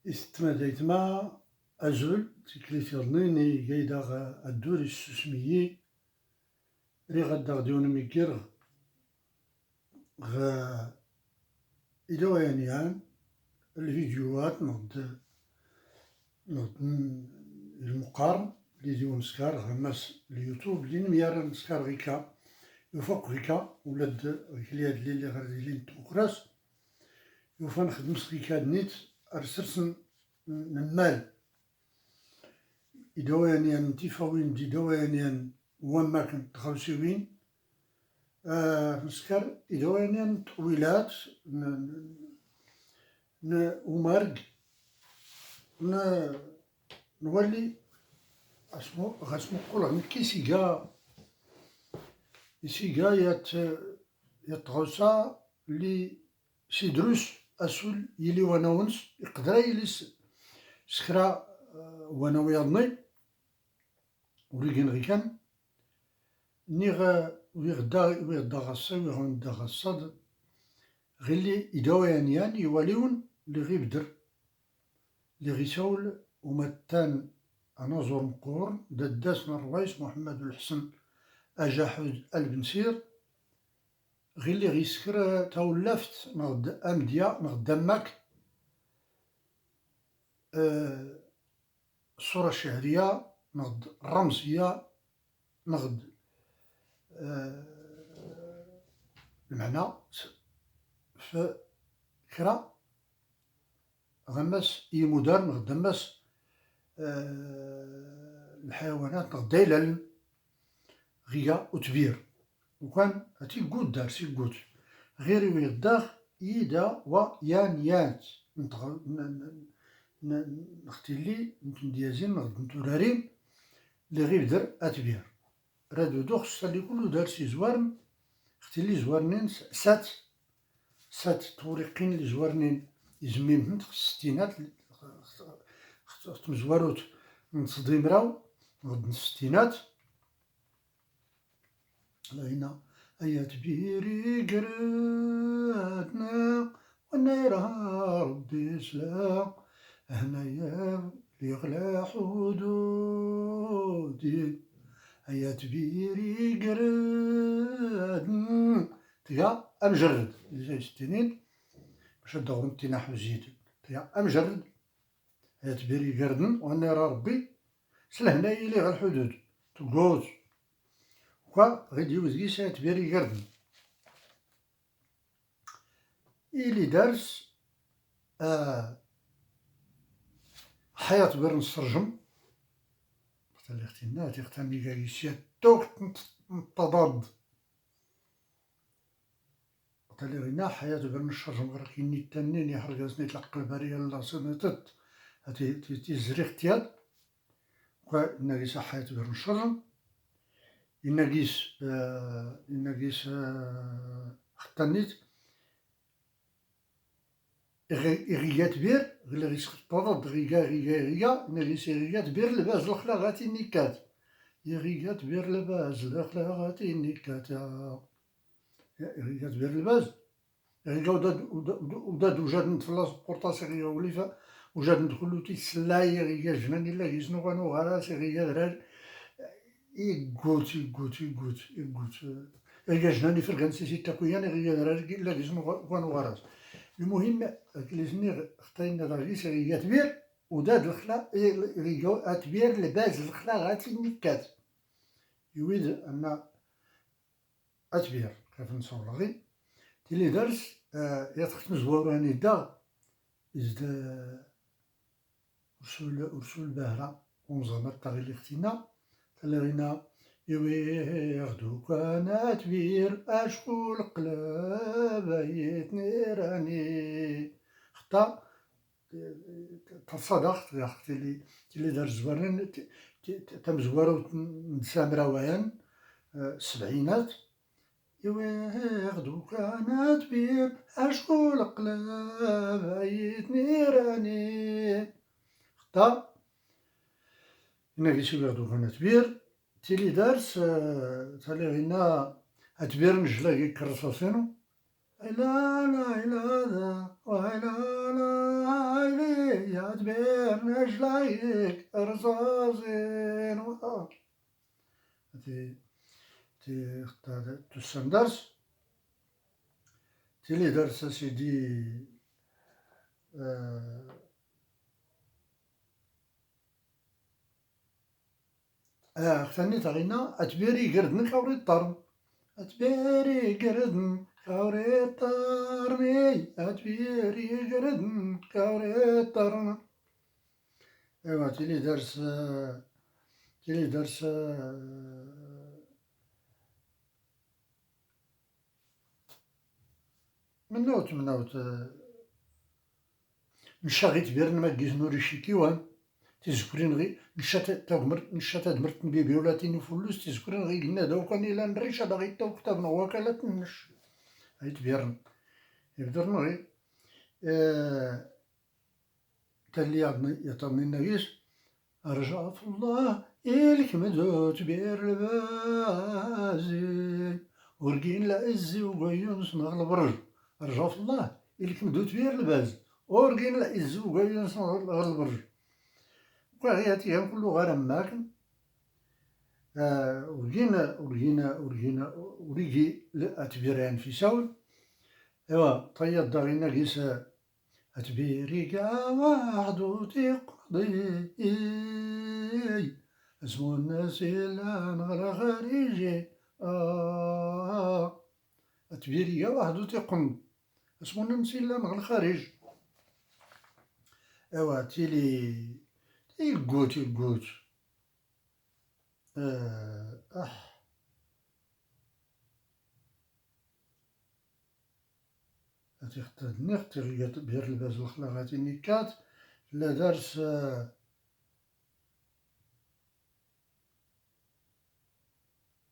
استمديتما أزول تكليفيرنيني قايدا الدور السوسميي ري غدا غديون ميكير غ إلوانيان الفيديوهات نغد المقارن لي ديون سكار غماس اليوتيوب لين ميارا نسكار غيكا يوفق غيكا ولاد غيكلياد اللي غادي لين توكراس يوفا نخدم سكيكا نيت أرسرسن نمال إدوانيان تيفاوين دي دوانيان وماكن تخوسيوين نسكر إدوانيان طويلات ومارق نولي غاسمو قولها كيسيكا يتغوصا لي سيدروس أسول يلي وناونس يقدر يلي سكرا وانا ويضني وريقين غيكان ويغدا غصا ويغدا غصاد غير لي إدوانيان يواليون لي غيبدر لي غيساول ومتان أناظر مقورن داسنا الرئيس محمد الحسن أجاحود البنسير غير لي غيسكر تولفت نغد أمديا نغد دمك الصورة الشهرية نغد الرمزية نغد المعنى فكرة غمس مدار نغد دمس الحيوانات نغد دايلل غيا وتبير وكان هاتي قود دار سي قود غير ويغداغ إيدا ويانيات نختي لي نديازين نغد نتورارين لي غير در أتبير رادو دوخ اللي كلو دار سي زوارن اختي لي زوارنين سات طوريقين لي زوارنين يزميمهم في الستينات مزواروت نتصديم راو غد الستينات لهنا أيا تبيري قراتنا ونيرها ربي سلام هنايا ليغلى حدودي أيا تبيري قراتنا تيا أمجرد زي ستينين باش ندور نتينا حوزيد تيا أمجرد أيا تبيري قردن ونيرها ربي سلهنايا ليغلى الحدود تقوز غادي يوزكيس تبيري قردن إلي دارس حياة بير نسترجم اللي اختينا تيختاني كايسيا توك تضاد اللي غينا حياة بير نسترجم غير كيني التنين يحرقزني تلقى البرية الله سنتت هاتي تيزري اختياد ناقيس حياة بير نسترجم إناقيس ختانيت إغيات بير غير غيس خطاط غيا ناقيس إغيات بير لباز الخلاغاتي نيكات إغيات بير لباز الخلاغاتي نيكات إغيات بير لباز إغيا وداد وجاد نتفلاس بورطاس إغيا وليفا وجاد ندخلو تيسلاي إغيا جناني لا يزنو غانو غراس إغيا درار يقوت إغيا جناني فرقان سيسي تاكويان إغيا درار لا يزنو غانو غراس المهم كليزني اختارنا راجيس إغيا تبير وداد الخلا إغيا أتبير لباز الخلا غاتي نيكات يويد أن أتبير كيف نصور غي تيلي درس يتختم زواراني دا إزدا أرسول باهرة ونظامات تاغي اللي ختينا تلاغينا يغدو كان أتبير أشكو القلاب يتنيراني خطا تصدقت يا اختي اللي دار زوارين تم زوارو نسامرا ويان السبعينات يغدو كانت بير أشكو القلاب يتنيراني خطا ناقيس يغدو كانت بير تيلي دارس تالي غينا أتبير نجلا كي كرصاصينو لا لا لا لا ولا لا يا تبير نجلايك أرزازين تي تي تسن درس تيلي درس سيدي خلني تغينا أتبيري قردن كوري الطرن أتبيري قردن كوري الطرني أتبيري قردن كوري الطرن ايوا تيلي درس من نوت نشا غي تبيرن ما كيز نوري شيكيوان تيزكرين غي نشا تدمرت نبيبي ولا تيني فلوس تيزكرين غي قلنا داو كان إلا نريش هذا غي تاو كتابنا وكالة نش هاي تبيرن يبدرن غي تالي يطمني ناقيس أرجع في الله إلك مدوت بير البازي ورقين لأزي وقيون صنغ البرج أرجع في الله إلك مدوت بير الباز ورقين لأزي وقيون صنغ البرج وغياتي هم كله غير ماكن ورقي أتبيران في سول إيوا طيب داغينا قيس أتبيريكا وحدو تقضي اسمو الناس إلا نغرى خارجي أتبيريكا وحدو تقن اسمو الناس إلا نغرى خارج إيوا تيلي يقوت تيختار بير الباز الخلاغاتي نيكات لا دارس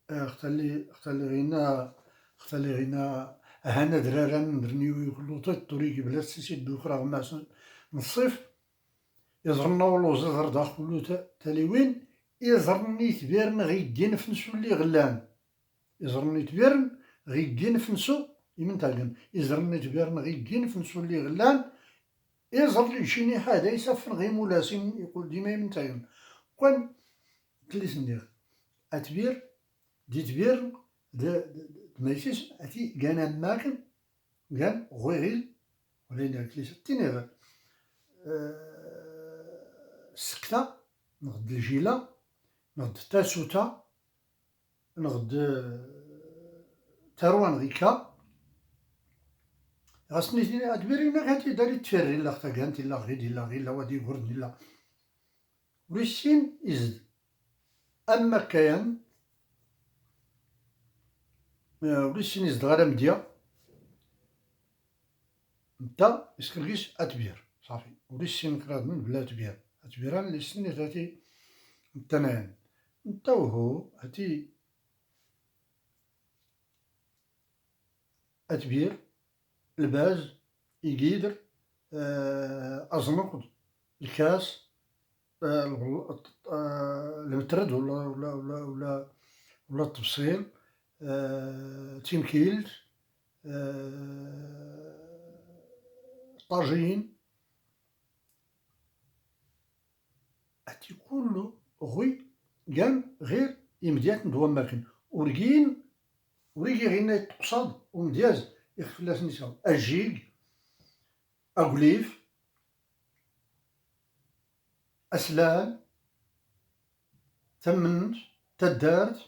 اختلي غينا هانا درارا ندرنيو يخلوطات طريقي بلا سيسيد بوخرا غماس نصيف يزرنا ولو زهر داخلو تاليوين يزرني تبيرن غيدين فنسو اللي غلان يزرني تبيرن غيدين فنسو يمن تاقن يزرني تبيرن غيدين فنسو اللي غلان يزر لي شيني حاجة يسفن غي مولاسين يقول ديما يمن تاقن كون كليس ندير أتبير دي تبير ماشيش أتي كان ماكن كان غويغيل ولينا كليس تينيغ السكتة نغد الجيلة نغد تاسوتا نغد تروان غيكا غاسني أتبيرينا كانتي داري تفري لا ختا كانتي لا غيدي لا غير لا ودي غردي لا وريشين إزد أما كيان وريشين إزد غادا مديا نتا يسكركيش أتبير صافي وريشين كراد من بلا تبير أتبيران اللي سني تاتي نتنايان نتا وهو هاتي أتبير الباز يقيدر أزنقد الكاس المترد ولا التبصيل تيمكيلت طاجين هاتي كله غوي كان غير يمديات ندوى ماكن ورقي غينا يتقصد ومدياز يخفلاس نساو أجيك أغليف أسلال تمنت تدارت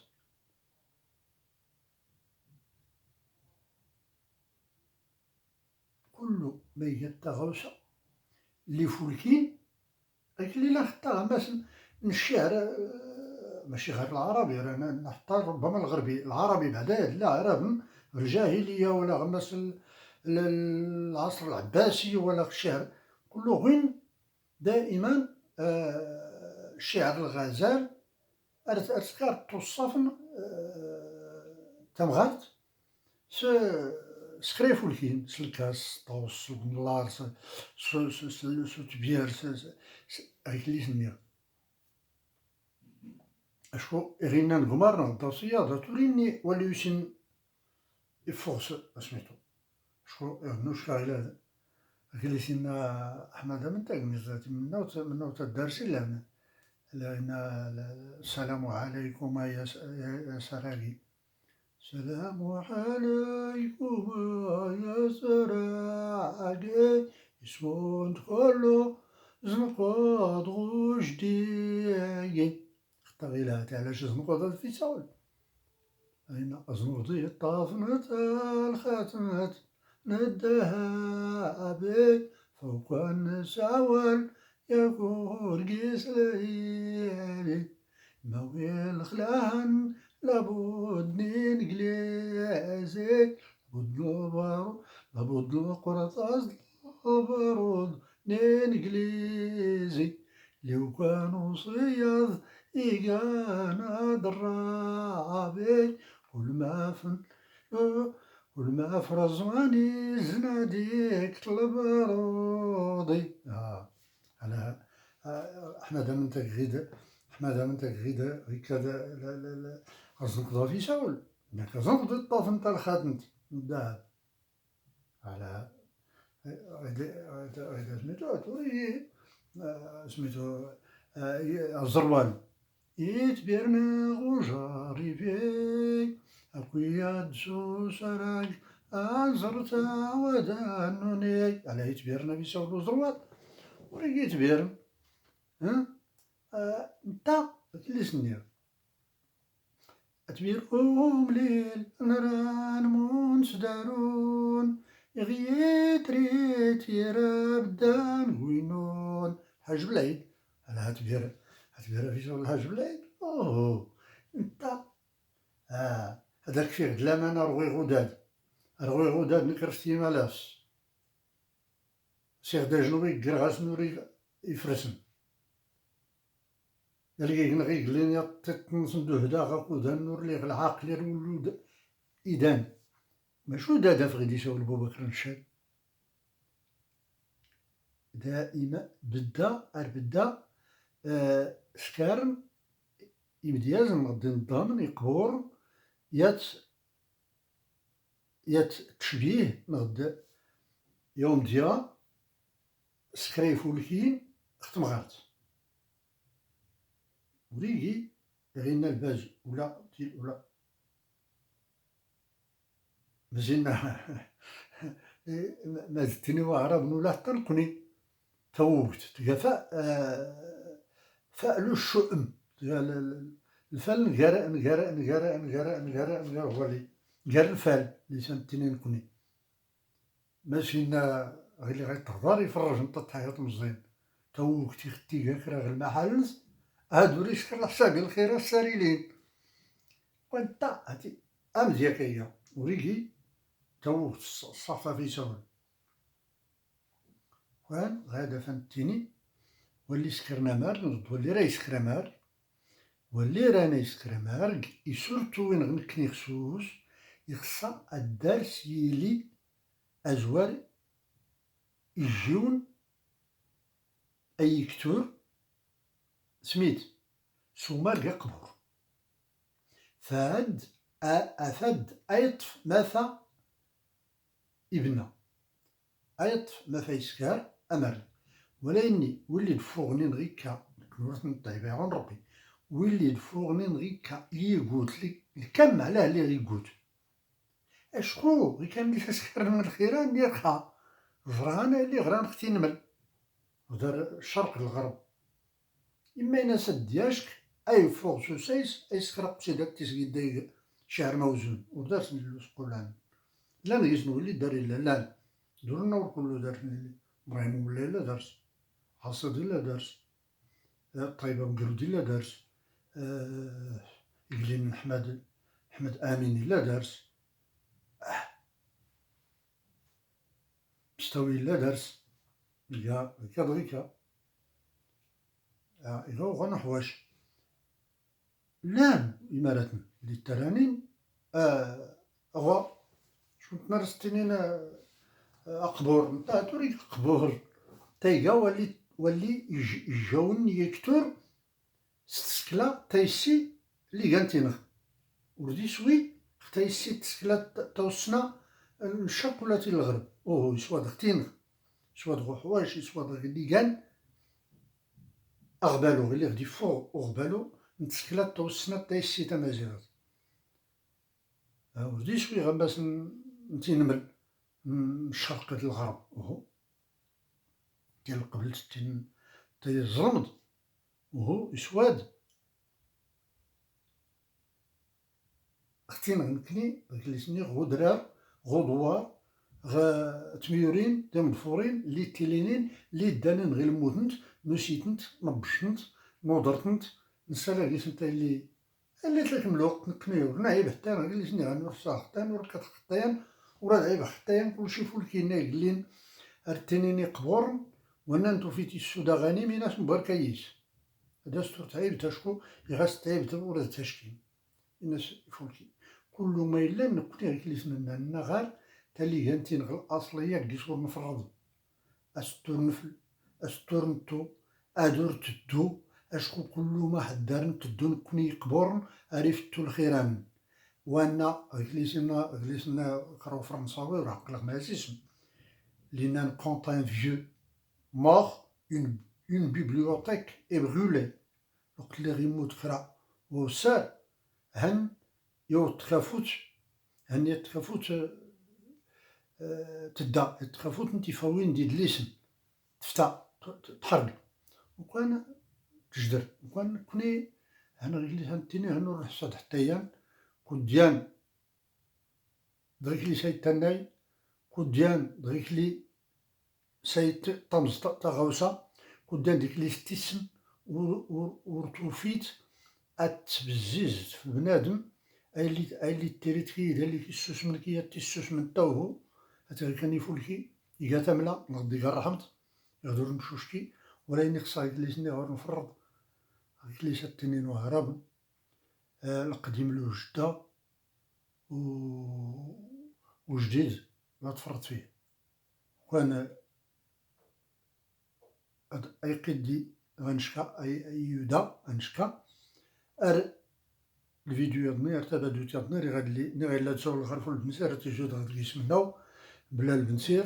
كله ما يتغوص اللي فولكين اللي لا حتى مثلا الشعر ماشي غير العربي رانا حتى ربما الغربي العربي بعدا لا راه في الجاهلية ولا مثلا العصر العباسي ولا الشعر كله وين دائما الشعر الغزال أرتكار توصفن تمغارت سكريفو الكين سلكاس طوس سلكنلار تبير هيك اللي سميها أشكو إغينا نقمار نغدا صيادة توريني وليوسن يفوغس اسميتو شكون شكاغيلا جلسنا أحمد من تاكمزات منا وتدارسي لأن السلام عليكم يا سراقي. السلام عليكم يا سراقي، يسمون كله زنقاط غجدي. اختغيلات علاش زنقاط في ساول أين أزنقضي طافنة الختمة الذهب فوق النساول يقول قيس ليالي موي الخلان لابد ننجليزي لابد القرطاس البارود ننجليزي لو كانوا صياد إيقانا درابي والما في رزواني زناديك البارودي. على أحمد من تقغيد هكذا أزنقضا في شاول هناك زنقض الطاف نتا الخاتمت الذهب على هيدا سميتو توري سميتو الزروال يتبرنا غجاري في أكويا دسو سراج أزرتا ودانوني على يتبرنا في شاول الزروال وري يتبرن نتا كليسنير أتبيرهم ليل نران منسدارون يغيت ريت يراب دان وينون حاج بلايد على هتبير في شغل حاج بلايد. نتا هذاك فيه دلام أنا رغوي غداد نكرستي مالاس سيغ دا جنوبي كرغاس نوري يفرسن يلقى غيقلين يطيط ندو هدا غاكودا نور لي العاقل يولود إيدان ماشو دادا في غيدي شاول بوبكر نشاد دائما بدا سكارن يمدياز نغدي نضامن يقبور يات تشبيه نغد يوم ديا سكريفو الكين ختمغارت وريجي غينا الباج ولا مزينا ما زدتني وعرب ولا تنقني توقت تقفا فألو الشؤم الفال نقرا هو اللي قال الفال اللي سنتيني نكوني ماشينا غير اللي غيتهضر يفرج نتا تحيط مزيان توقتي ختي كرا غير المحلز هادو لي شكر حسابي الخير الساريلين وانت هاتي أمزياك هي وريكي توقت الصفا في شغل وان غادا فهمتيني واللي سكرنا مار واللي راه يسكر مار واللي رانا يسكر مار يسورتو وين غنكني خصوص يخصا الدرس يلي أزوار يجيون أي كتور سميت سومار قبور فاد أفد أيطف ماثا ابنه أيطف ما يسكر أمر ولاني ولي الفوغنين غيكا نورث نطيب عن ربي ولي الفوغنين غيكا يقوت لي الكم علاه لي غيقوت اشكو غي كان لي تسكر من الخيران ديال خا جرانا اللي غران ختي نمل ودار الشرق الغرب إما يناس دياشك أي فوق سوسيس أي سكرق سيداك تسقي دايق شعر موزون ودارس السقولان لا نقيس نولي دار إلا لا دورنا وكلو دارني إبراهيم ولا لا دارس حصد لا دارس طيبة مقرودي لا دارس إقليم أحمد آمين لا دارس مستوي لا دارس يا كضغيكا إذا غنحواش لام إماراتنا اللي الترانين أغا شو تنرستنين أقبور نتا توريك قبور تايقا واللي يجاون يكتور ستسكلا تايسي اللي كانتينغ وردي سوي تايسي تسكلا توسنا الشرق ولا الغرب أوه يسواد غتينغ يسواد غو حوايج يسواد غلي كان أغبالو غلي غدي فوق أغبالو نتسكلات توسنا تاي السيتا مازيغات ودي شوي غماس نتينمل من الشرق للغرب أوهو ديال قبل تاي الزرمد أوهو يسواد غتينغ نكني غليسني غو درار غو دوار تميورين تمدفورين لي تيلينين لي دانين غير الموتنت نسيتنت نبشنت نودرتنت نسالا قيس نتا اللي تلاك من الوقت نكنيو نعيب حتى قال لي غنروح صاح حتى وركات خطيان ورا عيب حتى كلشي فولكينا قلين ارتنيني قبور وانا نتو فيتي السودا غاني ميناس مباركايس هذا ستور تعيب تاشكو يغاس تعيب تبورا تاشكين الناس فولكي كل ما إلا نكوني غير كليسنا النغار تالي هانتين غير الأصلية كيصور نفرض أستور نفل أستور نتو أدور تدو أشكو كل ما حدار نتدو نكوني قبورن عرفتو الخيران وانا غليسنا قراو فرنساوي وراه قلق ما اسم لينا كونت ان فيو مور une bibliothèque est brûlée وقت اللي غيموت كرا وسار هن تخافوت هني تخافوت تدا تخافوت نتي فاوين دي دليسن تفتا تحرق وكان تجدر وكان كوني هنا غير هانتيني هنروح صاد حتىيان كوديان دريكلي سايت تناي كوديان دريكلي سايت طمز تغوسا كوديان ديكلي ستيسن ورتوفيت اتبزيز في بنادم اللي تيريتكي اللي كيسوس من كي تيسوس من توهو حتى كان يفولكي يجا تملا نغدي كاع رحمت يغدر نمشوشكي ولا ينقصا كليسني غير نفرض كليس التنين وهرب القديم الوجدة وجديد ما تفرط فيه وكان اي قدي غنشكا اي يودا غنشكا الفيديو يضني ارتبادو تيضني ري غير لا تسول الغرفو البنسير تيجود غادي يسمناو بلا البنسير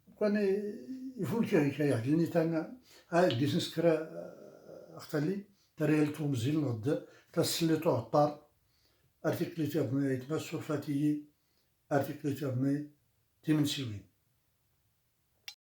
وكان يفولكي غير كيعجبني تانا ديس نسكرا اختالي تريالتو مزيان نغد تسليتو عطار ارتيكلي تيضني يتمسو فاتيي ارتيكلي تيضني تيمنسيوين